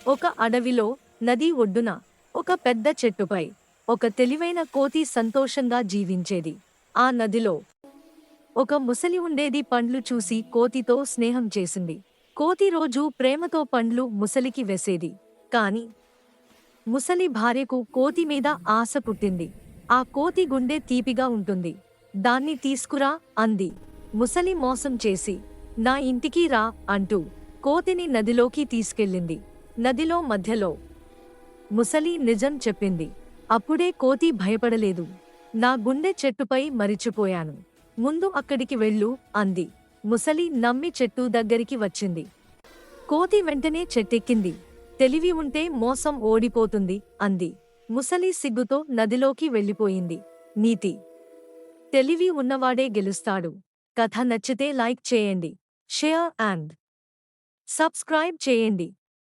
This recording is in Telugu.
ఒక అడవిలో నది ఒడ్డున ఒక పెద్ద చెట్టుపై ఒక తెలివైన కోతి సంతోషంగా జీవించేది. ఆ నదిలో ఒక ముసలి ఉండేది. పండ్లు చూసి కోతితో స్నేహం చేసింది. కోతి రోజూ ప్రేమతో పండ్లు ముసలికి వేసేది. కాని ముసలి భార్యకు కోతి మీద ఆశ పుట్టింది. ఆ కోతి గుండె తీపిగా ఉంటుంది. దాన్ని తీసుకురా అంది. ముసలి మోసం చేసి నా ఇంటికి రా అంటూ కోతిని నదిలోకి తీసుకెళ్ళింది. నదిలో మధ్యలో ముసలి నిజం చెప్పింది. అప్పుడే కోతి భయపడలేదు. నా గుండె చెట్టుపై మరిచిపోయాను. ముందు అక్కడికి వెళ్ళు అంది. ముసలి నమ్మి చెట్టు దగ్గరికి వచ్చింది. కోతి వెంటనే చెట్టెక్కింది. తెలివి ఉంటే మోసం ఓడిపోతుంది అంది. ముసలి సిగ్గుతో నదిలోకి వెళ్ళిపోయింది. నీతి: తెలివి ఉన్నవాడే గెలుస్తాడు. కథ నచ్చితే లైక్ చేయండి, షేర్ అండ్ సబ్స్క్రైబ్ చేయండి.